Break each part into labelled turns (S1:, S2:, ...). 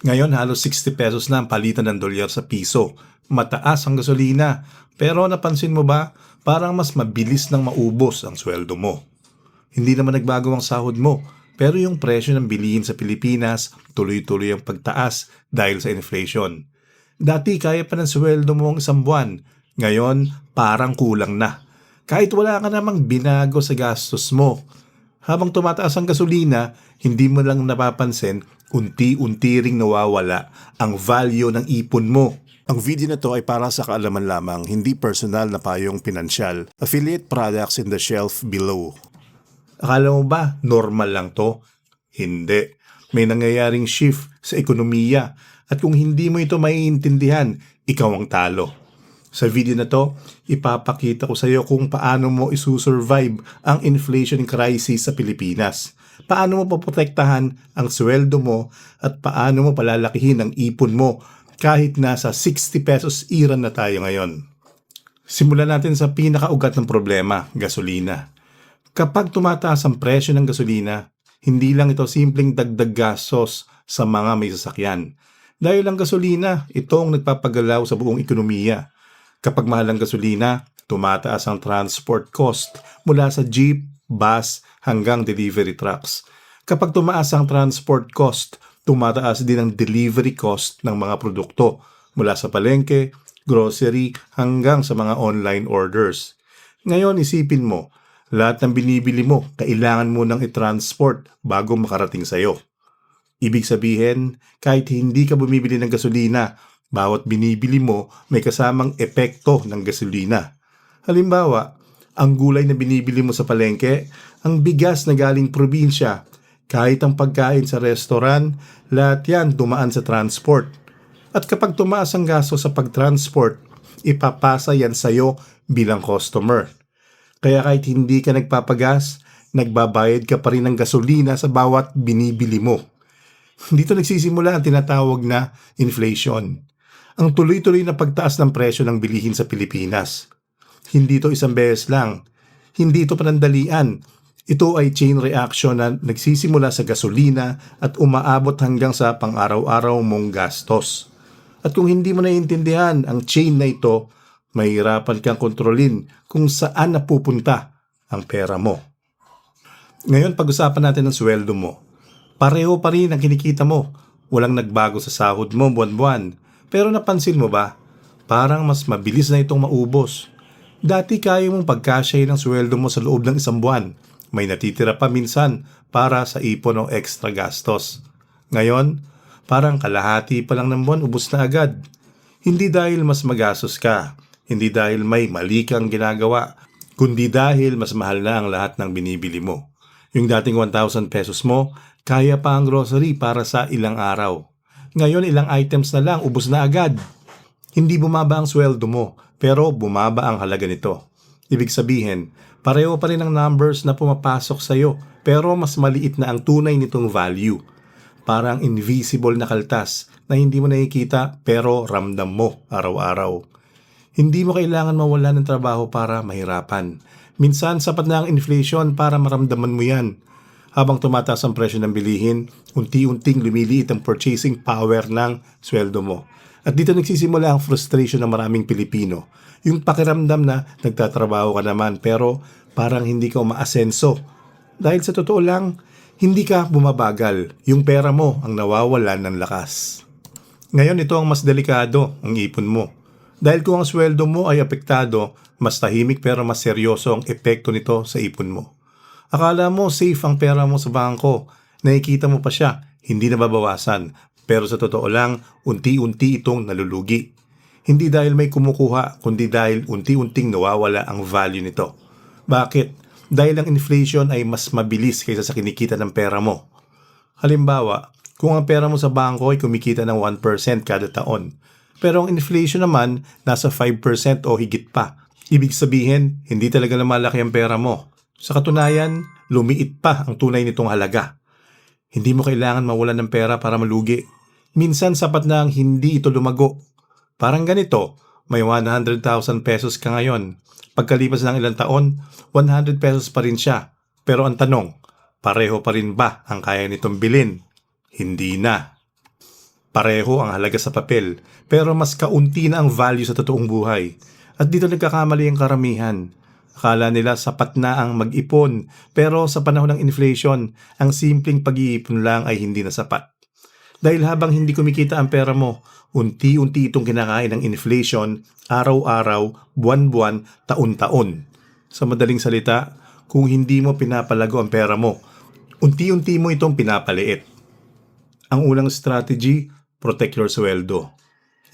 S1: Ngayon halos 60 pesos na ang palitan ng dolyar sa piso. Mataas ang gasolina. Pero napansin mo ba, parang mas mabilis nang maubos ang sweldo mo. Hindi naman nagbago ang sahod mo, pero yung presyo ng bilihin sa Pilipinas tuloy-tuloy ang pagtaas dahil sa inflation. Dati kaya pa ng sweldo mo ang isang buwan, ngayon parang kulang na. Kahit wala ka namang binago sa gastos mo. Habang tumataas ang gasolina, hindi mo lang napapansin, unti-unti ring nawawala ang value ng ipon mo. Ang video na to ay para sa kaalaman lamang, hindi personal na payong pinansyal. Affiliate products in the shelf below. Akala mo ba normal lang to? Hindi. May nangyayaring shift sa ekonomiya at kung hindi mo ito maiintindihan, ikaw ang talo. Sa video na to, ipapakita ko sa iyo kung paano mo isusurvive ang inflation crisis sa Pilipinas. Paano mo poprotektahan ang sweldo mo at paano mo palalakihin ang ipon mo kahit nasa 60 pesos era na tayo ngayon. Simulan natin sa pinakaugat ng problema, gasolina. Kapag tumataas ang presyo ng gasolina, hindi lang ito simpleng dagdag gastos sa mga may sasakyan. Dahil ang gasolina, ito ang nagpapagalaw sa buong ekonomiya. Kapag mahal ang gasolina, tumataas ang transport cost mula sa jeep, bus hanggang delivery trucks. Kapag tumaas ang transport cost, tumataas din ang delivery cost ng mga produkto mula sa palengke, grocery hanggang sa mga online orders. Ngayon isipin mo, lahat ng binibili mo, kailangan mo nang i-transport bago makarating sa'yo. Ibig sabihin, kahit hindi ka bumibili ng gasolina, bawat binibili mo may kasamang epekto ng gasolina. Halimbawa, ang gulay na binibili mo sa palengke, ang bigas na galing probinsya, kahit ang pagkain sa restaurant, lahat yan dumaan sa transport. At kapag tumaas ang gasto sa pagtransport, ipapasa yan sa'yo bilang customer. Kaya kahit hindi ka nagpapagas, nagbabayad ka pa rin ng gasolina sa bawat binibili mo. Dito nagsisimula ang tinatawag na inflation. Ang tuloy-tuloy na pagtaas ng presyo ng bilihin sa Pilipinas. Hindi ito isang beses lang. Hindi ito panandalian. Ito ay chain reaction na nagsisimula sa gasolina at umaabot hanggang sa pang-araw-araw mong gastos. At kung hindi mo naiintindihan ang chain na ito, mahirapan kang kontrolin kung saan napupunta ang pera mo. Ngayon pag-usapan natin ang sweldo mo. Pareho pa rin ang kinikita mo. Walang nagbago sa sahod mo buwan-buwan. Pero napansin mo ba? Parang mas mabilis na itong maubos. Dati kaya mong pagkasyahin ang sweldo mo sa loob ng isang buwan. May natitira pa minsan para sa ipon o extra gastos. Ngayon, parang kalahati pa lang ng buwan ubos na agad. Hindi dahil mas magastos ka. Hindi dahil may mali kang ginagawa. Kundi dahil mas mahal na ang lahat ng binibili mo. Yung dating 1,000 pesos mo, kaya pa ang grocery para sa ilang araw. Ngayon ilang items na lang, ubos na agad. Hindi bumaba ang sweldo mo, pero bumaba ang halaga nito. Ibig sabihin, pareho pa rin ang numbers na pumapasok sa'yo, pero mas maliit na ang tunay nitong value. Parang invisible na kaltas na hindi mo nakikita pero ramdam mo araw-araw. Hindi mo kailangan mawala ng trabaho para mahirapan. Minsan sapat na ang inflation para maramdaman mo yan. Habang tumataas ang presyo ng bilihin, unti-unting lumiliit ang purchasing power ng sweldo mo. At dito nagsisimula ang frustration ng maraming Pilipino. Yung pakiramdam na nagtatrabaho ka naman pero parang hindi ka umaasenso. Dahil sa totoo lang, hindi ka bumabagal. Yung pera mo ang nawawalan ng lakas. Ngayon ito ang mas delikado, ang ipon mo. Dahil kung ang sweldo mo ay apektado, mas tahimik pero mas seryoso ang epekto nito sa ipon mo. Akala mo safe ang pera mo sa bangko, nakikita mo pa siya, hindi nababawasan. Pero sa totoo lang, unti-unti itong nalulugi. Hindi dahil may kumukuha, kundi dahil unti-unting nawawala ang value nito. Bakit? Dahil ang inflation ay mas mabilis kaysa sa kinikita ng pera mo. Halimbawa, kung ang pera mo sa bangko ay kumikita ng 1% kada taon, pero ang inflation naman nasa 5% o higit pa. Ibig sabihin, hindi talaga lumalaki ang pera mo. Sa katunayan, lumiit pa ang tunay nitong halaga. Hindi mo kailangan mawalan ng pera para malugi. Minsan sapat na ang hindi ito lumago. Parang ganito, may 100,000 pesos ka ngayon. Pagkalipas ng ilang taon, 100 pesos pa rin siya. Pero ang tanong, pareho pa rin ba ang kaya nitong bilhin? Hindi na. Pareho ang halaga sa papel, pero mas kaunti na ang value sa totoong buhay. At dito nagkakamali ang karamihan. Akala nila sapat na ang mag-ipon, pero sa panahon ng inflation, ang simpleng pag-iipon lang ay hindi na sapat. Dahil habang hindi kumikita ang pera mo, unti-unti itong kinakain ng inflation, araw-araw, buwan-buwan, taon-taon. Sa madaling salita, kung hindi mo pinapalago ang pera mo, unti-unti mo itong pinapaliit. Ang unang strategy, protect your sweldo.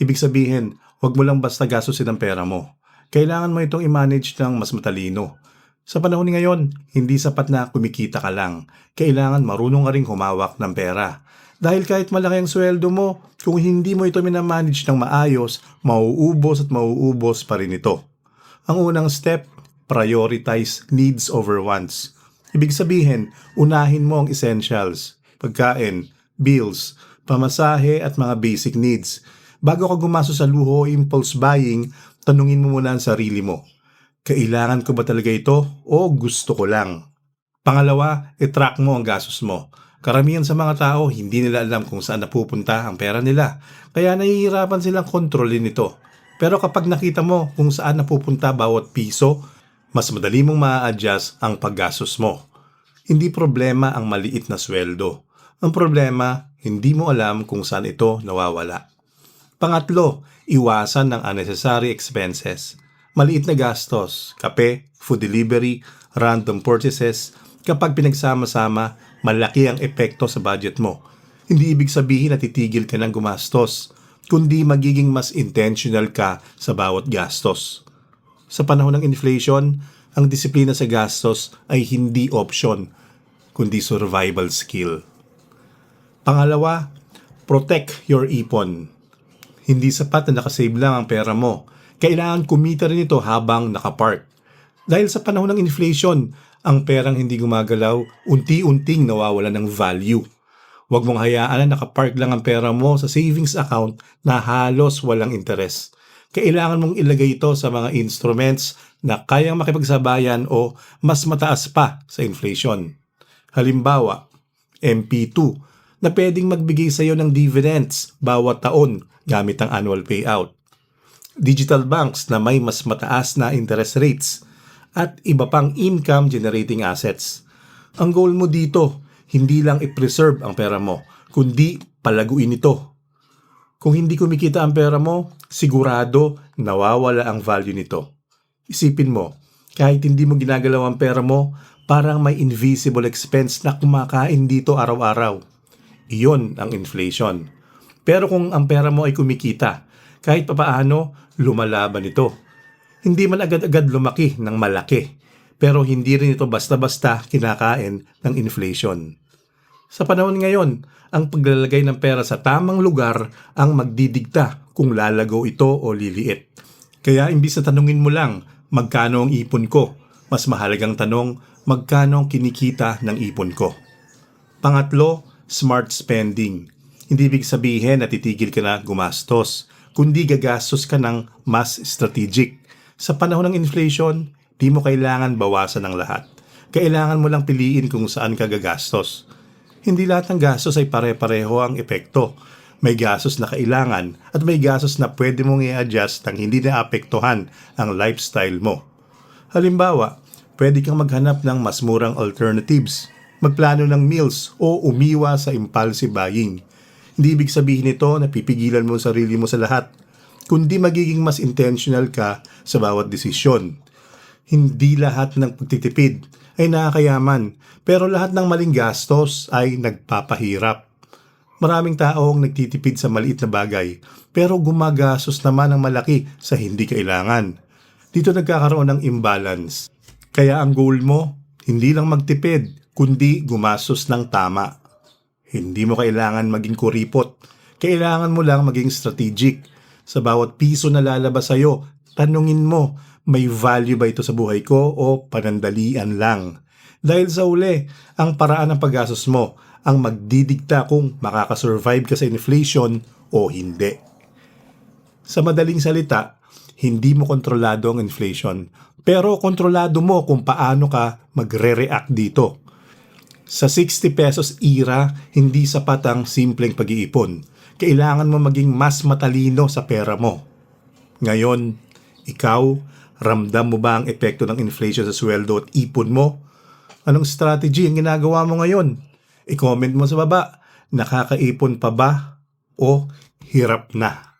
S1: Ibig sabihin, huwag mo lang basta gastusin ang pera mo. Kailangan mo itong i-manage ng mas matalino. Sa panahon ngayon, hindi sapat na kumikita ka lang. Kailangan marunong ka ring humawak ng pera. Dahil kahit malaki ang sweldo mo, kung hindi mo ito minamanage ng maayos, mauubos at mauubos pa rin ito. Ang unang step, prioritize needs over wants. Ibig sabihin, unahin mo ang essentials, pagkain, bills, pamasahe at mga basic needs. Bago ka gumastos sa luho o impulse buying, tanungin mo muna ang sarili mo. Kailangan ko ba talaga ito o gusto ko lang? Pangalawa, i-track mo ang gastos mo. Karamihan sa mga tao, hindi nila alam kung saan napupunta ang pera nila. Kaya nahihirapan silang kontrolin ito. Pero kapag nakita mo kung saan napupunta bawat piso, mas madali mong ma-adjust ang paggastos mo. Hindi problema ang maliit na sweldo. Ang problema, hindi mo alam kung saan ito nawawala. Pangatlo, iwasan ng unnecessary expenses. Maliit na gastos, kape, food delivery, random purchases, kapag pinagsama-sama, malaki ang epekto sa budget mo. Hindi ibig sabihin na titigil ka ng gumastos, kundi magiging mas intentional ka sa bawat gastos. Sa panahon ng inflation, ang disiplina sa gastos ay hindi option, kundi survival skill. Pangalawa, protect your ipon. Hindi sapat na nakasave lang ang pera mo. Kailangan kumita rin ito habang nakapark. Dahil sa panahon ng inflation, ang perang hindi gumagalaw, unti-unting nawawala ng value. Huwag mong hayaan na nakapark lang ang pera mo sa savings account na halos walang interes. Kailangan mong ilagay ito sa mga instruments na kayang makipagsabayan o mas mataas pa sa inflation. Halimbawa, MP2 na pwedeng magbigay sa iyo ng dividends bawat taon gamit ang annual payout. Digital banks na may mas mataas na interest rates at iba pang income-generating assets. Ang goal mo dito, hindi lang i-preserve ang pera mo, kundi palaguin ito. Kung hindi kumikita ang pera mo, sigurado nawawala ang value nito. Isipin mo, kahit hindi mo ginagalaw ang pera mo, parang may invisible expense na kumakain dito araw-araw. Iyon ang inflation. Pero kung ang pera mo ay kumikita, kahit papaano, lumalaban ito. Hindi man agad-agad lumaki ng malaki, pero hindi rin ito basta-basta kinakain ng inflation. Sa panahon ngayon, ang paglalagay ng pera sa tamang lugar ang magdidikta kung lalago ito o liliit. Kaya imbis na tanungin mo lang, magkano ang ipon ko? Mas mahalagang tanong, magkano ang kinikita ng ipon ko? Pangatlo, smart spending. Hindi ibig sabihin na titigil ka na gumastos, kundi gagastos ka ng mas strategic. Sa panahon ng inflation, di mo kailangan bawasan ang lahat. Kailangan mo lang piliin kung saan ka gagastos. Hindi lahat ng gastos ay pare-pareho ang epekto. May gastos na kailangan at may gastos na pwede mong i-adjust nang hindi naapektuhan ang lifestyle mo. Halimbawa, pwede kang maghanap ng mas murang alternatives, magplano ng meals o umiwa sa impulsive buying. Hindi ibig sabihin nito na pipigilan mo ang sarili mo sa lahat, kundi magiging mas intentional ka sa bawat desisyon. Hindi lahat ng pagtitipid ay nakakayaman, pero lahat ng maling gastos ay nagpapahirap. Maraming tao ang nagtitipid sa maliit na bagay, pero gumagastos naman ng malaki sa hindi kailangan. Dito nagkakaroon ng imbalance. Kaya ang goal mo, hindi lang magtipid, kundi gumastos ng tama. Hindi mo kailangan maging kuripot. Kailangan mo lang maging strategic. Sa bawat piso na lalabas sa'yo, tanungin mo, may value ba ito sa buhay ko o panandalian lang? Dahil sa uli, ang paraan ng paggastos mo ang magdidikta kung makakasurvive ka sa inflation o hindi. Sa madaling salita, hindi mo kontrolado ang inflation, pero kontrolado mo kung paano ka magre-react dito. Sa 60 pesos era, hindi sapat ang simpleng pag-iipon. kailangan mo maging mas matalino sa pera mo. Ngayon, ikaw, ramdam mo ba ang epekto ng inflation sa sweldo at ipon mo? Anong strategy ang ginagawa mo ngayon? I-comment mo sa baba, nakakaipon pa ba o hirap na?